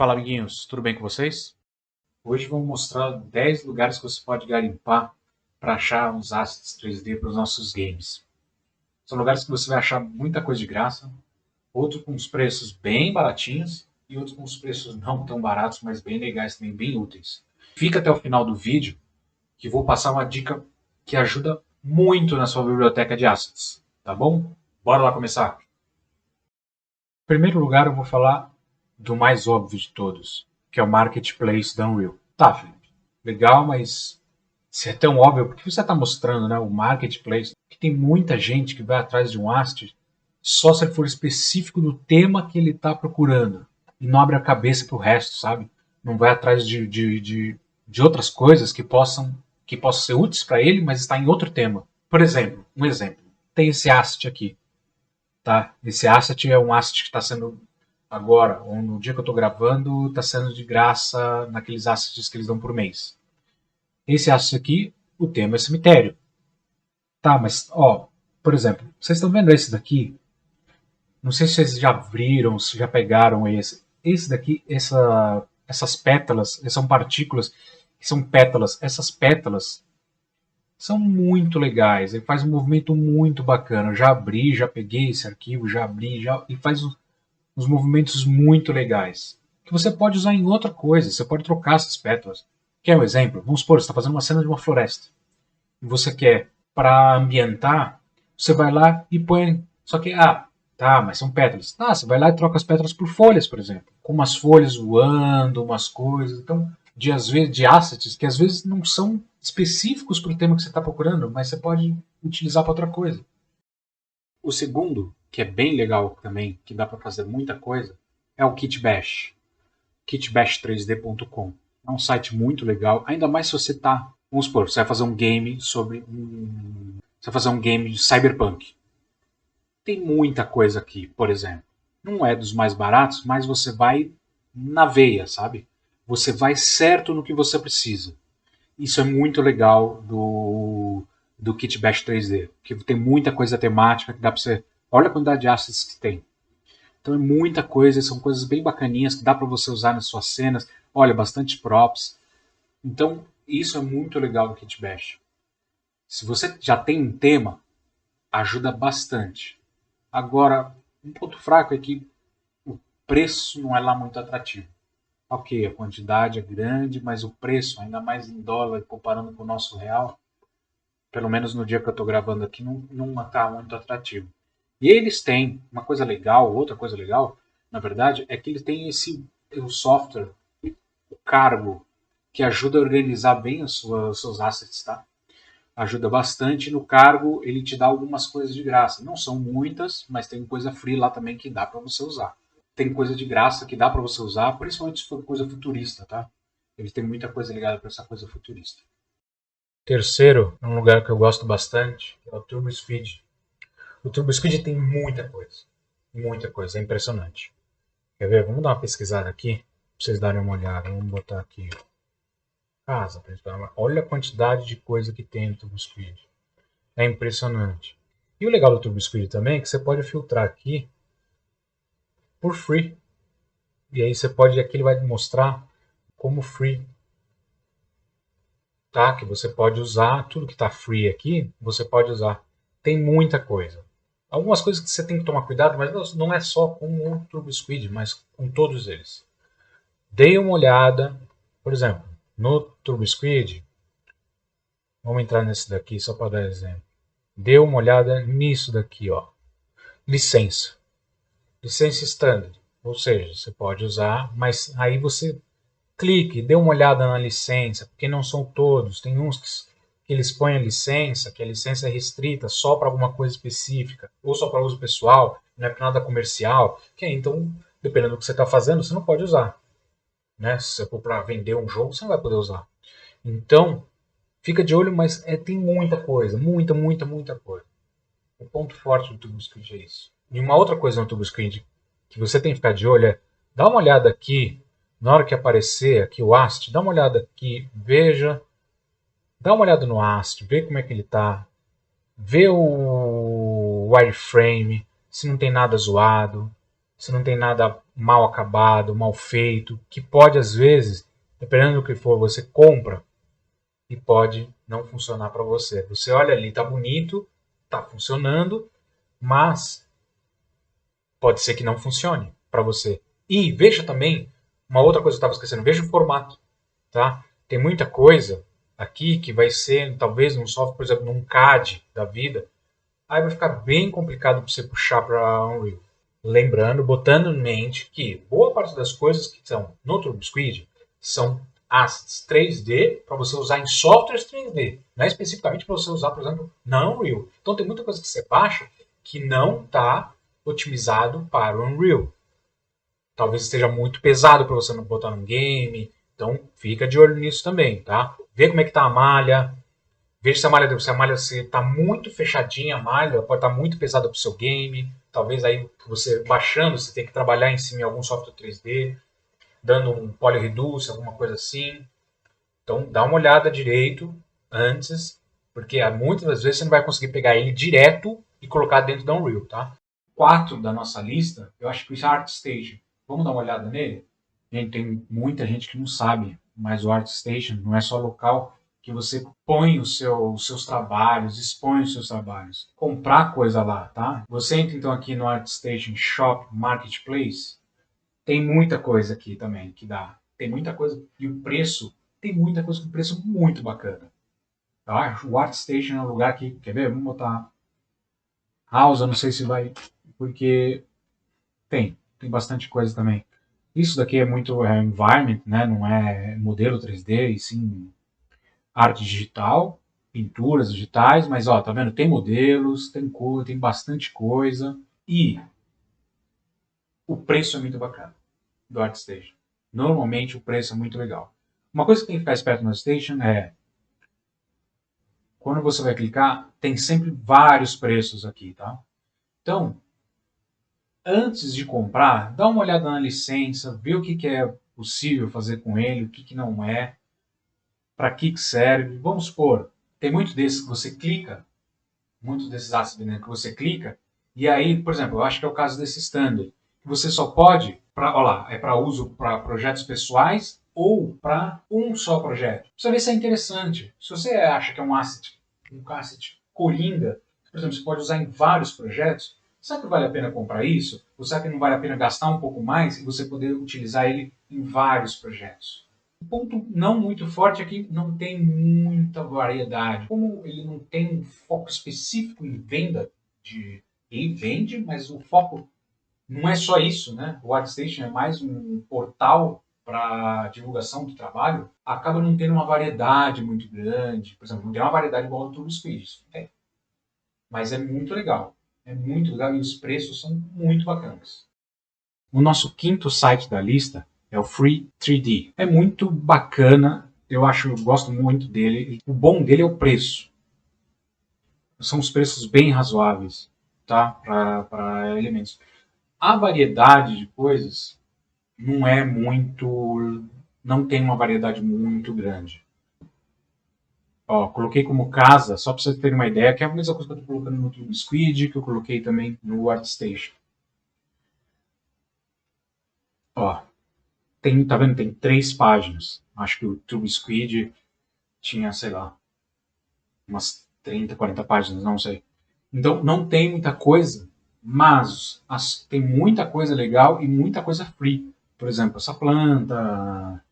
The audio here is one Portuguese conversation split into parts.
Fala, amiguinhos, tudo bem com vocês? Hoje vamos mostrar 10 lugares que você pode garimpar para achar uns assets 3D para os nossos games. São lugares que você vai achar muita coisa de graça, outros com os preços bem baratinhos e outros com os preços não tão baratos, mas bem legais também, bem úteis. Fica até o final do vídeo que vou passar uma dica que ajuda muito na sua biblioteca de assets, tá bom? Bora lá começar! Em primeiro lugar, eu vou falar do mais óbvio de todos, que é o Marketplace da Unreal. Tá, Felipe, legal, mas se é tão óbvio, por que você está mostrando, né, o Marketplace? Que tem muita gente que vai atrás de um asset só se ele for específico do tema que ele está procurando e não abre a cabeça para o resto, sabe? Não vai atrás de outras coisas que possam ser úteis para ele, mas está em outro tema. Por exemplo, um exemplo, tem esse asset aqui. Tá? Esse asset é um asset que está sendo agora, ou no dia que eu estou gravando, está sendo de graça naqueles assets que eles dão por mês. Esse asset aqui, o tema é cemitério. Tá, mas, ó, por exemplo, vocês estão vendo esse daqui? Não sei se vocês já viram, se já pegaram esse. Esse daqui, essas pétalas, são partículas, são pétalas. Essas pétalas são muito legais. Ele faz um movimento muito bacana. Eu já abri, já peguei esse arquivo, já abri, e faz uns movimentos muito legais. Que você pode usar em outra coisa. Você pode trocar essas pétalas. Quer um exemplo? Vamos supor, você está fazendo uma cena de uma floresta. E você quer, para ambientar, você vai lá e põe. Só que, tá, mas são pétalas. Tá, você vai lá e troca as pétalas por folhas, por exemplo. Com umas folhas voando, umas coisas. Então, de assets que às vezes não são específicos para o tema que você está procurando, mas você pode utilizar para outra coisa. O segundo, que é bem legal também, que dá para fazer muita coisa, é o Kitbash. kitbash3d.com. É um site muito legal, ainda mais se você está, vamos supor, você vai fazer um game você vai fazer um game de Cyberpunk. Tem muita coisa aqui, por exemplo. Não é dos mais baratos, mas você vai na veia, sabe? Você vai certo no que você precisa. Isso é muito legal do Kitbash 3D, que tem muita coisa temática que dá para você. Olha a quantidade de assets que tem. Então é muita coisa, são coisas bem bacaninhas que dá para você usar nas suas cenas. Olha, bastante props. Então isso é muito legal no Kitbash. Se você já tem um tema, ajuda bastante. Agora, um ponto fraco é que o preço não é lá muito atrativo. Ok, a quantidade é grande, mas o preço, ainda mais em dólar, comparando com o nosso real, pelo menos no dia que eu estou gravando aqui, não está muito atrativo. E eles têm uma coisa legal, outra coisa legal, na verdade, é que eles têm o software, o Cargo, que ajuda a organizar bem os seus assets, tá? Ajuda bastante. No Cargo, ele te dá algumas coisas de graça. Não são muitas, mas tem coisa free lá também que dá para você usar. Tem coisa de graça que dá para você usar, principalmente se for coisa futurista, tá? Eles têm muita coisa ligada para essa coisa futurista. Terceiro, um lugar que eu gosto bastante, é o TurboSpeed. O TurboSpeed tem muita coisa, é impressionante. Quer ver? Vamos dar uma pesquisada aqui, para vocês darem uma olhada. Vamos botar aqui, casa, olha a quantidade de coisa que tem no TurboSpeed. É impressionante. E o legal do TurboSpeed também é que você pode filtrar aqui por free. E aí aqui ele vai mostrar como free. Tá? Que você pode usar, tudo que está free aqui, você pode usar. Tem muita coisa. Algumas coisas que você tem que tomar cuidado, mas não é só com o TurboSquid, mas com todos eles. Dê uma olhada, por exemplo, no TurboSquid, vamos entrar nesse daqui só para dar exemplo. Dê uma olhada nisso daqui, ó. Licença. Licença standard, ou seja, você pode usar, mas aí você clique, dê uma olhada na licença, porque não são todos. Tem uns que eles põem a licença, que a licença é restrita só para alguma coisa específica, ou só para uso pessoal, não é para nada comercial. Então, dependendo do que você está fazendo, você não pode usar. Né? Se você for para vender um jogo, você não vai poder usar. Então, fica de olho, mas tem muita coisa, muita coisa. O ponto forte do TurboSquid é isso. E uma outra coisa no TurboSquid que você tem que ficar de olho é, dá uma olhada aqui, na hora que aparecer aqui o AST, dá uma olhada aqui, veja, dá uma olhada no AST, vê como é que ele está, vê o wireframe, se não tem nada zoado, se não tem nada mal acabado, mal feito, que pode às vezes, dependendo do que for, você compra e pode não funcionar para você. Você olha ali, tá bonito, tá funcionando, mas pode ser que não funcione para você. E veja também, uma outra coisa que eu estava esquecendo, veja o formato, tá? Tem muita coisa aqui que vai ser, talvez, num software, por exemplo, num CAD da vida, aí vai ficar bem complicado para você puxar para Unreal. Lembrando, botando em mente que boa parte das coisas que estão no TurboSquid são assets 3D para você usar em softwares 3D, não é especificamente para você usar, por exemplo, na Unreal. Então tem muita coisa que você baixa que não está otimizado para o Unreal. Talvez esteja muito pesado para você não botar num game, então fica de olho nisso também, tá? Vê como é que tá a malha, veja se a malha está muito fechadinha, a malha pode estar muito pesada para o seu game. Talvez aí você baixando, você tem que trabalhar em cima em algum software 3D, dando um polyreduce, alguma coisa assim. Então dá uma olhada direito antes, porque muitas das vezes você não vai conseguir pegar ele direto e colocar dentro da Unreal, tá? 4 da nossa lista, eu acho que o ArtStation. Vamos dar uma olhada nele? Gente, tem muita gente que não sabe, mas o ArtStation não é só local que você põe os seus trabalhos, expõe os seus trabalhos. Comprar coisa lá, tá? Você entra então aqui no ArtStation Shop Marketplace, tem muita coisa aqui também que dá. Tem muita coisa e o preço, tem muita coisa com preço muito bacana. Tá? O ArtStation é um lugar que, quer ver? Vamos botar House, eu não sei se vai, porque tem bastante coisa também. Isso daqui é muito environment, né? Não é modelo 3D, e sim arte digital, pinturas digitais, mas ó, tá vendo? Tem modelos, tem bastante coisa e o preço é muito bacana do ArtStation. Normalmente o preço é muito legal. Uma coisa que tem que ficar esperto no ArtStation é quando você vai clicar, tem sempre vários preços aqui, tá? Então, antes de comprar, dá uma olhada na licença, vê o que é possível fazer com ele, o que não é, para que serve. Vamos supor, tem muito desses que você clica, muitos desses assets que você clica, e aí, por exemplo, eu acho que é o caso desse standard, que você só pode, olha lá, é para uso para projetos pessoais ou para um só projeto. Precisa ver se é interessante. Se você acha que é um asset coringa, por exemplo, você pode usar em vários projetos, será que vale a pena comprar isso? Ou será que não vale a pena gastar um pouco mais e você poder utilizar ele em vários projetos? O ponto não muito forte é que não tem muita variedade. Como ele não tem um foco específico em venda, ele vende, mas o foco não é só isso, né? O ArtStation é mais um portal para divulgação do trabalho, acaba não tendo uma variedade muito grande. Por exemplo, não tem uma variedade igual ao TurboSquid, tem. Mas é muito legal. É muito legal e os preços são muito bacanas. O nosso quinto site da lista é o Free 3D. É muito bacana, eu gosto muito dele. O bom dele é o preço. São os preços bem razoáveis, tá? Para elementos. A variedade de coisas não é muito, não tem uma variedade muito grande. Ó, coloquei como casa, só para vocês terem uma ideia, que é a mesma coisa que eu estou colocando no TurboSquid, que eu coloquei também no ArtStation. Ó, tá vendo? Tem 3 páginas. Acho que o TurboSquid tinha, sei lá, umas 30, 40 páginas, não sei. Então, não tem muita coisa, mas tem muita coisa legal e muita coisa free. Por exemplo, essa planta,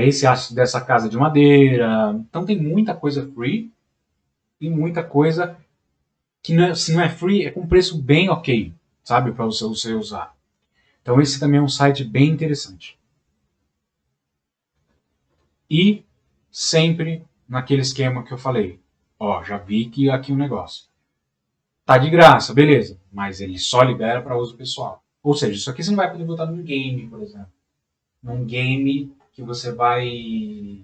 esse aço dessa casa de madeira. Então, tem muita coisa free e muita coisa que, se não é free, é com preço bem ok, sabe, para você usar. Então, esse também é um site bem interessante. E sempre naquele esquema que eu falei. Ó, já vi que aqui o negócio tá de graça, beleza, mas ele só libera para uso pessoal. Ou seja, isso aqui você não vai poder botar num game, por exemplo. Num game que você vai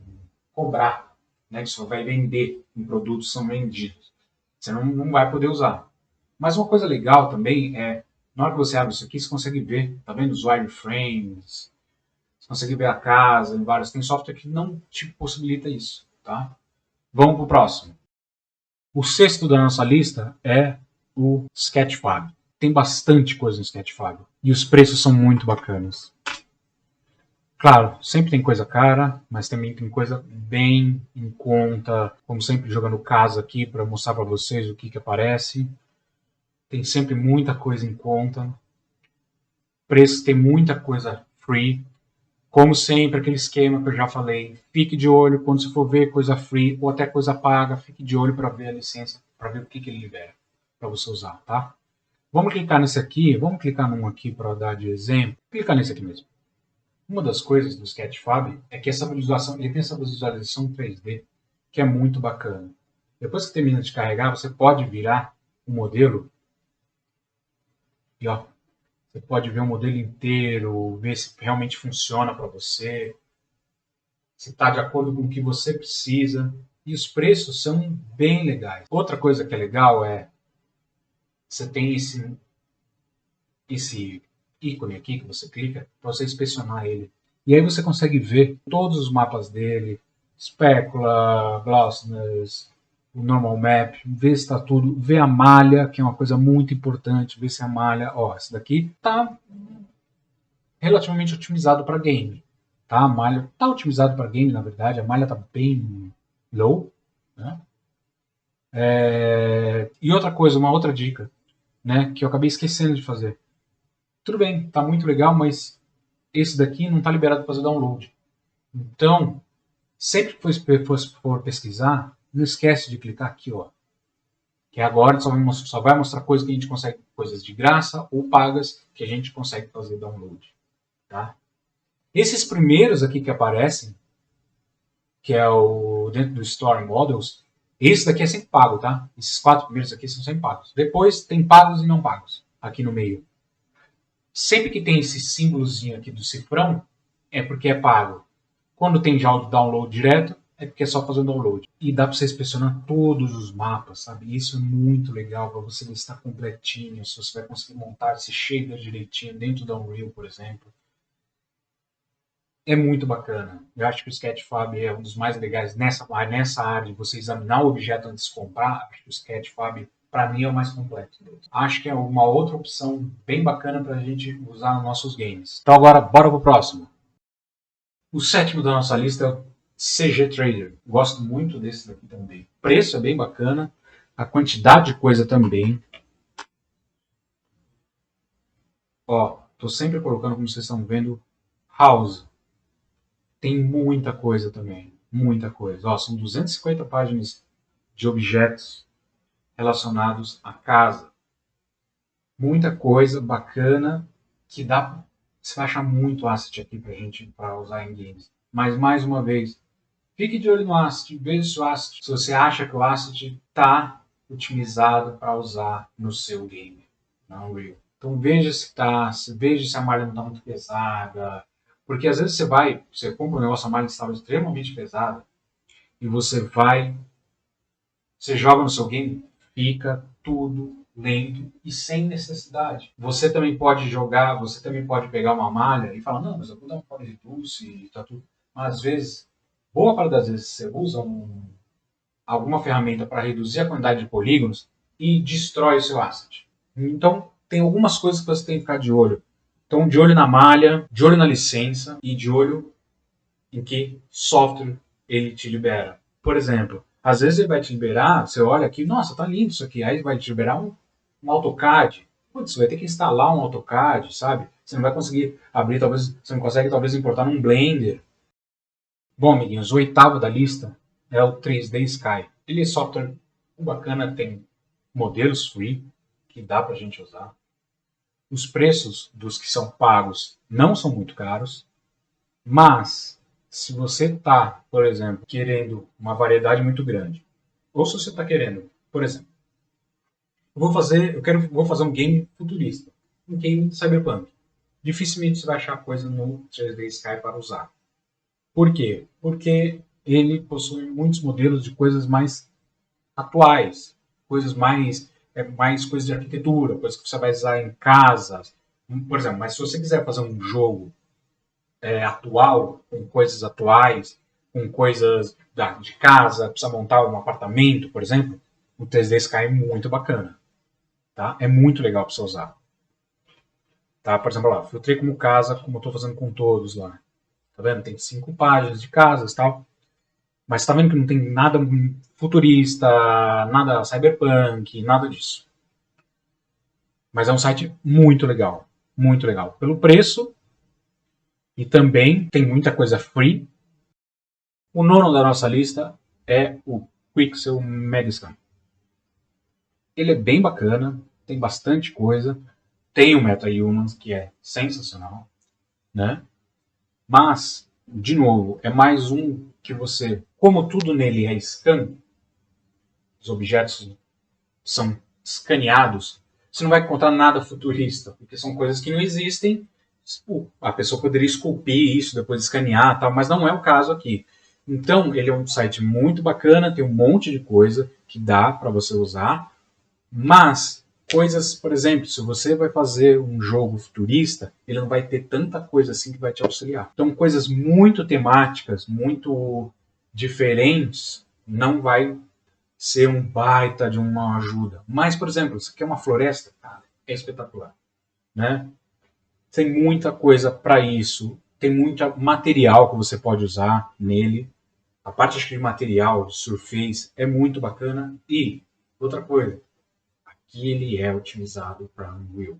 cobrar, né, que você vai vender, em produtos que são vendidos. Você não vai poder usar. Mas uma coisa legal também é, na hora que você abre isso aqui, você consegue ver, tá vendo os wireframes, você consegue ver a casa, em vários. Tem software que não te possibilita isso, tá? Vamos para o próximo. O sexto da nossa lista é o Sketchfab. tem bastante coisa no Sketchfab. E os preços são muito bacanas. Claro, sempre tem coisa cara, mas também tem coisa bem em conta. Como sempre, jogando caso aqui para mostrar para vocês o que aparece. Tem sempre muita coisa em conta. Preço tem muita coisa free. Como sempre, aquele esquema que eu já falei. Fique de olho quando você for ver coisa free ou até coisa paga. Fique de olho para ver a licença, para ver o que ele libera para você usar, tá? Vamos clicar nesse aqui. Vamos clicar num aqui para dar de exemplo. Clicar nesse aqui mesmo. Uma das coisas do Sketchfab é que essa visualização, ele tem essa visualização 3D que é muito bacana. Depois que termina de carregar, você pode virar o modelo e ó, você pode ver o modelo inteiro, ver se realmente funciona para você, se está de acordo com o que você precisa. E os preços são bem legais. Outra coisa que é legal é você tem esse ícone aqui que você clica para você inspecionar ele. E aí você consegue ver todos os mapas dele, Specula, Glossiness, o Normal Map, ver se está tudo, ver a malha, que é uma coisa muito importante, ver se a malha, ó, esse daqui está relativamente otimizado para game. Tá? A malha está otimizado para game, na verdade, a malha está bem low. Né? E outra coisa, uma outra dica, né, que eu acabei esquecendo de fazer. Tudo bem, tá muito legal, mas esse daqui não está liberado para fazer download. Então, sempre que for pesquisar, não esquece de clicar aqui, ó. Que agora só vai mostrar coisas que a gente consegue, coisas de graça ou pagas que a gente consegue fazer download. Tá? Esses primeiros aqui que aparecem, que é o dentro do Store Models, esse daqui é sempre pago, tá? Esses 4 primeiros aqui são sempre pagos. Depois tem pagos e não pagos aqui no meio. Sempre que tem esse símbolozinho aqui do cifrão, é porque é pago. Quando tem já o download direto, é porque é só fazer o download. E dá para você inspecionar todos os mapas, sabe? Isso é muito legal para você ver se está completinho, se você vai conseguir montar esse shader direitinho dentro do Unreal, por exemplo. É muito bacana. Eu acho que o Sketchfab é um dos mais legais nessa área de você examinar o objeto antes de comprar. Acho que o Sketchfab, para mim, é o mais completo. Acho que é uma outra opção bem bacana para a gente usar nos nossos games. Então agora, bora pro próximo. O sétimo da nossa lista é o CG Trader. Gosto muito desse daqui também. O preço é bem bacana, a quantidade de coisa também. Ó, tô sempre colocando, como vocês estão vendo, House. Tem muita coisa também, muita coisa. Ó, são 250 páginas de objetos relacionados à casa. Muita coisa bacana que dá. Você vai achar muito asset aqui pra gente para usar em games. Mas mais uma vez, fique de olho no asset, veja se o asset, se você acha que o asset está otimizado para usar no seu game, na Unreal. Então veja se tá, veja se a malha não está muito pesada, porque às vezes você compra um negócio, a malha estava extremamente pesada, e você joga no seu game, fica tudo lento e sem necessidade. Você também pode jogar, você também pode pegar uma malha e falar, não, mas eu vou dar um poly reduce e tá tudo. Mas às vezes, boa parte das vezes você usa alguma ferramenta para reduzir a quantidade de polígonos e destrói o seu asset. Então, tem algumas coisas que você tem que ficar de olho. Então, de olho na malha, de olho na licença e de olho em que software ele te libera. Por exemplo, às vezes ele vai te liberar, você olha aqui, nossa, tá lindo isso aqui, aí vai te liberar um AutoCAD. Putz, você vai ter que instalar um AutoCAD, sabe? Você não vai conseguir abrir, talvez, você não consegue talvez importar num Blender. Bom, amiguinhos, o oitavo da lista é o 3D Sky. Ele é software bacana, tem modelos free que dá pra gente usar. Os preços dos que são pagos não são muito caros, mas se você está, por exemplo, querendo uma variedade muito grande, ou se você está querendo, por exemplo, vou fazer um game futurista, um game cyberpunk. Dificilmente você vai achar coisa no 3D Sky para usar. Por quê? Porque ele possui muitos modelos de coisas mais atuais, coisas mais coisas de arquitetura, coisas que você vai usar em casas. Por exemplo, mas se você quiser fazer um jogo atual, com coisas atuais, com coisas de casa, precisa montar um apartamento, por exemplo, o 3D Sky é muito bacana. tá? É muito legal para você usar. Tá? Por exemplo, lá, filtrei como casa, como eu estou fazendo com todos lá. Tá vendo? Tem 5 páginas de casas e tal. Mas tá vendo que não tem nada futurista, nada cyberpunk, nada disso. Mas é um site muito legal. Muito legal. Pelo preço, e também tem muita coisa free. O nono da nossa lista é o Quixel Mediscan. Ele é bem bacana, tem bastante coisa. Tem o MetaHumans, que é sensacional, né? Mas, de novo, é mais um que você, como tudo nele é scan, os objetos são escaneados, você não vai encontrar nada futurista, porque são coisas que não existem. A pessoa poderia esculpir isso, depois escanear, tal, mas não é o caso aqui. Então, ele é um site muito bacana, tem um monte de coisa que dá para você usar, mas coisas, por exemplo, se você vai fazer um jogo futurista, ele não vai ter tanta coisa assim que vai te auxiliar. Então, coisas muito temáticas, muito diferentes, não vai ser um baita de uma ajuda. Mas, por exemplo, você quer uma floresta, cara, é espetacular, né? Tem muita coisa para isso, tem muito material que você pode usar nele. A parte de material, de surface, é muito bacana. E, outra coisa, aqui ele é otimizado para Unreal.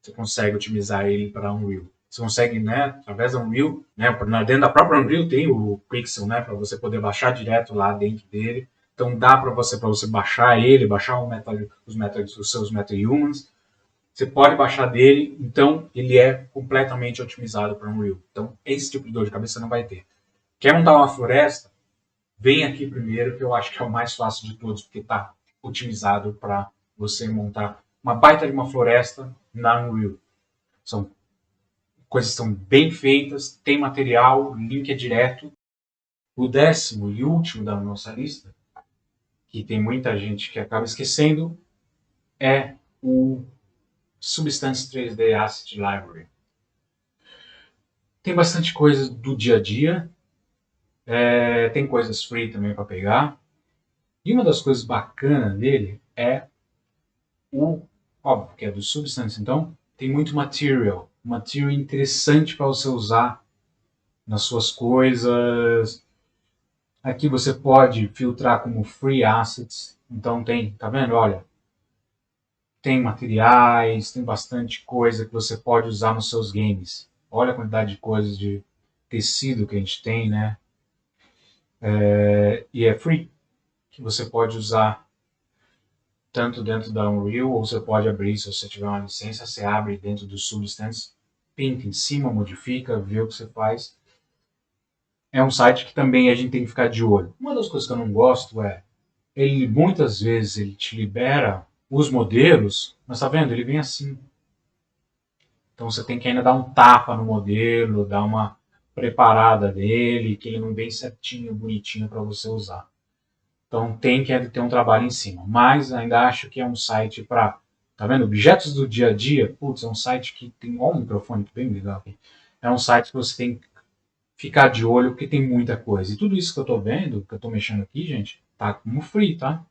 Você consegue otimizar ele para Unreal. Você consegue, né, através da Unreal, né, dentro da própria Unreal tem o Pixel, né, para você poder baixar direto lá dentro dele. Então dá para você baixar ele, baixar os seus MetaHumans. Você pode baixar dele, então ele é completamente otimizado para Unreal. Então esse tipo de dor de cabeça você não vai ter. Quer montar uma floresta? Vem aqui primeiro, que eu acho que é o mais fácil de todos, porque está otimizado para você montar uma baita de uma floresta na Unreal. São coisas que são bem feitas, tem material, o link é direto. O 10º e último da nossa lista, que tem muita gente que acaba esquecendo, é o Substance 3D Asset Library. Tem bastante coisa do dia a dia, tem coisas free também para pegar. E uma das coisas bacanas dele é óbvio que é do Substance, então, tem muito material interessante para você usar nas suas coisas. Aqui você pode filtrar como free assets, então tem, tá vendo? Olha, tem materiais, tem bastante coisa que você pode usar nos seus games. Olha a quantidade de coisas de tecido que a gente tem, né? E é free, que você pode usar tanto dentro da Unreal, ou você pode abrir, se você tiver uma licença, você abre dentro do Substance, pinta em cima, modifica, vê o que você faz. É um site que também a gente tem que ficar de olho. Uma das coisas que eu não gosto é, ele muitas vezes ele te libera os modelos, mas tá vendo? Ele vem assim. Então você tem que ainda dar um tapa no modelo, dar uma preparada nele, que ele não vem certinho, bonitinho para você usar. Então tem que ter um trabalho em cima. Mas ainda acho que é um site para, tá vendo? Objetos do dia a dia, putz, é um site que tem, ó, um microfone bem legal aqui. É um site que você tem que ficar de olho, porque tem muita coisa. E tudo isso que eu estou vendo, que eu estou mexendo aqui, gente, tá como free, tá?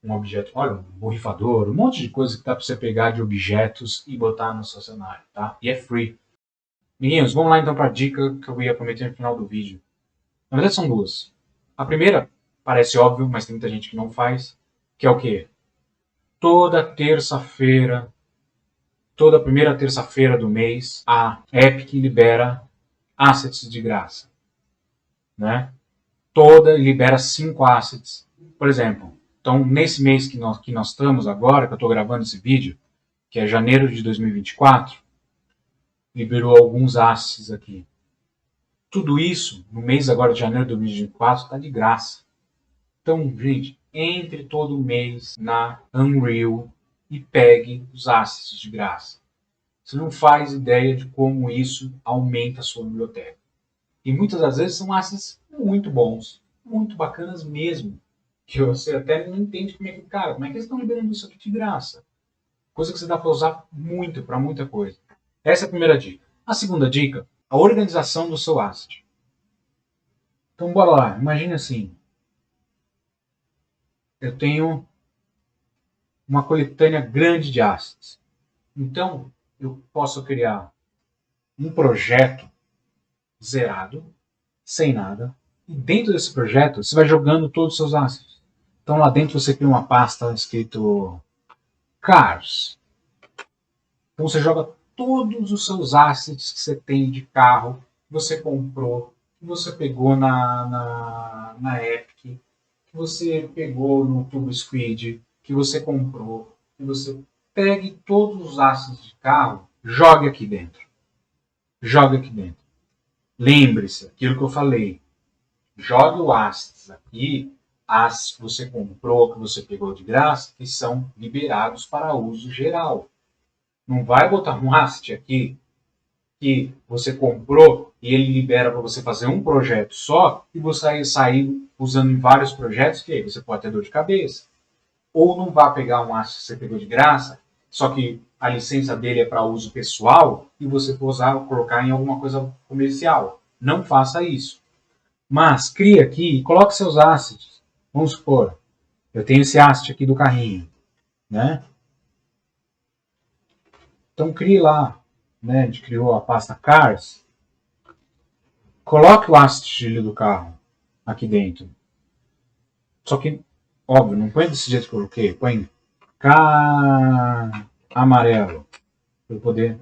Um objeto, olha, um borrifador, um monte de coisa que dá para você pegar de objetos e botar no seu cenário, tá? E é free. Meninos, vamos lá então para a dica que eu ia prometer no final do vídeo. Na verdade são duas. A primeira, parece óbvio, mas tem muita gente que não faz, que é o quê? Toda terça-feira, toda primeira terça-feira do mês, a Epic libera assets de graça, né? Toda libera 5 assets. Por exemplo, então nesse mês que nós estamos agora, que eu estou gravando esse vídeo, que é janeiro de 2024, liberou alguns assets aqui. Tudo isso, no mês agora de janeiro de 2024, está de graça. Então, gente, entre todo mês na Unreal e pegue os assets de graça. Você não faz ideia de como isso aumenta a sua biblioteca. E muitas das vezes são assets muito bons, muito bacanas mesmo, que você até não entende como é que, cara, como é que eles estão liberando isso aqui de graça? Coisa que você dá para usar muito, para muita coisa. Essa é a primeira dica. A segunda dica, a organização do seu asset. Então, bora lá. Imagine assim, eu tenho uma coletânea grande de assets. Então, eu posso criar um projeto zerado, sem nada, e dentro desse projeto você vai jogando todos os seus assets. Então lá dentro você cria uma pasta escrito Cars. Então você joga todos os seus assets que você tem de carro, que você comprou, que você pegou na Epic, que você pegou no TurboSquid, que você comprou, que você pegue todos os assets de carro, jogue aqui dentro. Jogue aqui dentro. Lembre-se, aquilo que eu falei. Jogue o assets aqui, assets que você comprou, que você pegou de graça, que são liberados para uso geral. Não vai botar um asset aqui que você comprou e ele libera para você fazer um projeto só e você sair usando em vários projetos, que aí você pode ter dor de cabeça. Ou não vai pegar um asset que você pegou de graça, só que a licença dele é para uso pessoal e você for usar, colocar em alguma coisa comercial. Não faça isso. Mas crie aqui e coloque seus assets. Vamos supor, eu tenho esse asset aqui do carrinho, né? Então crie lá, né? A gente criou a pasta Cars. Coloque o asset do carro aqui dentro. Só que, óbvio, não põe desse jeito que eu coloquei. Põe amarelo. Para eu poder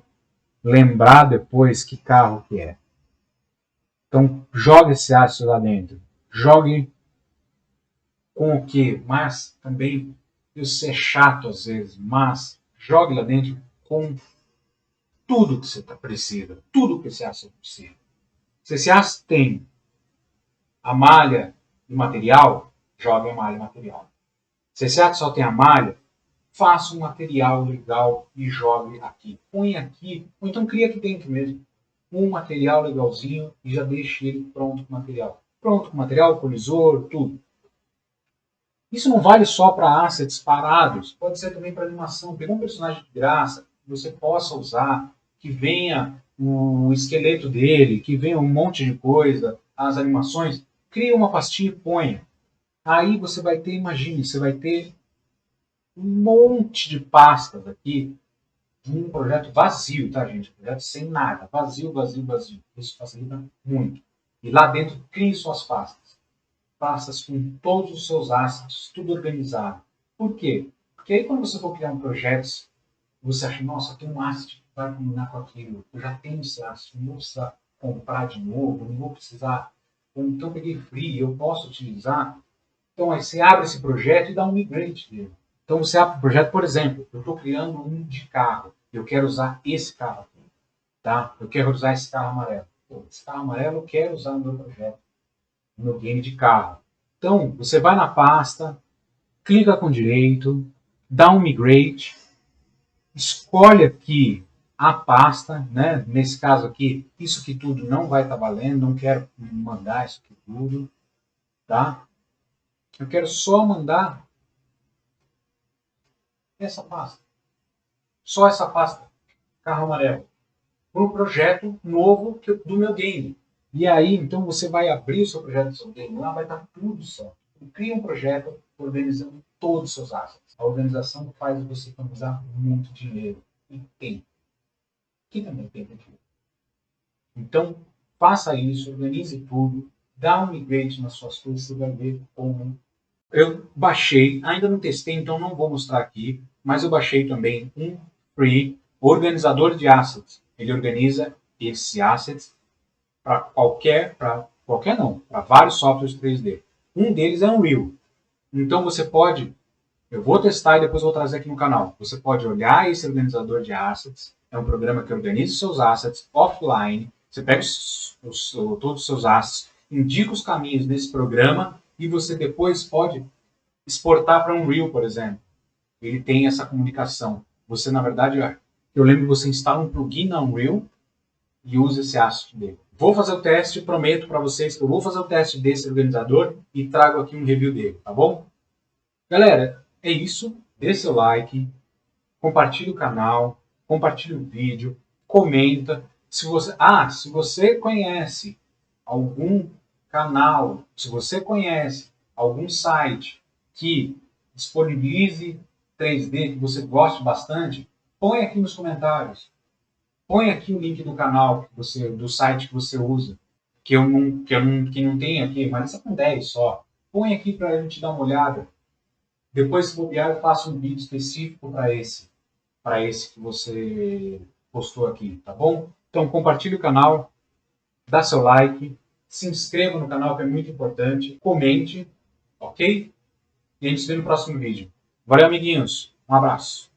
lembrar depois que carro que é. Então, jogue esse asset lá dentro. Jogue com o que? Mas também, isso é chato às vezes, mas jogue lá dentro com tudo que você precisa. Tudo que esse asset precisa. Se esse asset tem a malha e material, jogue a malha e material. Se esse asset só tem a malha, faça um material legal e jogue aqui. Põe aqui, ou então cria aqui dentro mesmo. Um material legalzinho e já deixe ele pronto com o material. Pronto com o material, colisor, tudo. Isso não vale só para assets parados, pode ser também para animação. Pegou um personagem de graça que você possa usar, que venha o esqueleto dele, que venha um monte de coisa, as animações, cria uma pastinha e ponha. Aí você vai ter, imagine, você vai ter um monte de pastas aqui, um projeto vazio, tá, gente? Projeto sem nada, vazio, vazio, vazio. Isso facilita muito. E lá dentro, crie suas pastas. Pastas com todos os seus assets, tudo organizado. Por quê? Porque aí quando você for criar um projeto, você acha, nossa, tem um asset que vai combinar com aquilo. Eu já tenho esse asset, não vou precisar comprar de novo, não vou precisar. Ou então eu peguei free, eu posso utilizar. Então aí você abre esse projeto e dá um migrate dele. Então você abre o projeto, por exemplo, eu estou criando um de carro. Eu quero usar esse carro aqui. Tá? Eu quero usar esse carro amarelo. Pô, esse carro amarelo eu quero usar no meu projeto, no meu game de carro. Então, você vai na pasta, clica com direito, dá um migrate, escolhe aqui a pasta, né? Nesse caso aqui, isso aqui tudo não vai estar valendo, não quero mandar isso aqui tudo, tá? Eu quero só mandar essa pasta. Só essa pasta, carro amarelo, para o projeto novo do meu game. E aí, então, você vai abrir o seu projeto do seu game, lá vai estar tudo certo. Cria um projeto organizando todos os seus assets. A organização faz você economizar muito dinheiro e tempo. Que também tem dinheiro. Então, faça isso, organize tudo, dá um migrate nas suas coisas, você vai ver como. Eu baixei, ainda não testei, então não vou mostrar aqui, mas eu baixei também um free organizador de assets. Ele organiza esses assets para para vários softwares 3D. Um deles é Unreal. Então você pode, eu vou testar e depois vou trazer aqui no canal. Você pode olhar esse organizador de assets, é um programa que organiza os seus assets offline. Você pega todos os seus assets, indica os caminhos desse programa e você depois pode exportar para Unreal, por exemplo. Ele tem essa comunicação. Você, na verdade, eu lembro que você instala um plugin na Unreal e usa esse asset dele. Vou fazer o teste, prometo para vocês que eu vou fazer o teste desse organizador e trago aqui um review dele, tá bom? Galera, é isso. Dê seu like, compartilhe o canal, compartilhe o vídeo, comenta. Se você conhece algum canal, se você conhece algum site que disponibilize 3D que você goste bastante, põe aqui nos comentários. Põe aqui o link do canal, do site que você usa, que não tem aqui, mas está com 10 só. Põe aqui para a gente dar uma olhada. Depois, se bobear, eu faço um vídeo específico para esse que você postou aqui, tá bom? Então, compartilhe o canal, dá seu like, se inscreva no canal, que é muito importante, comente, ok? E a gente se vê no próximo vídeo. Valeu, amiguinhos. Um abraço.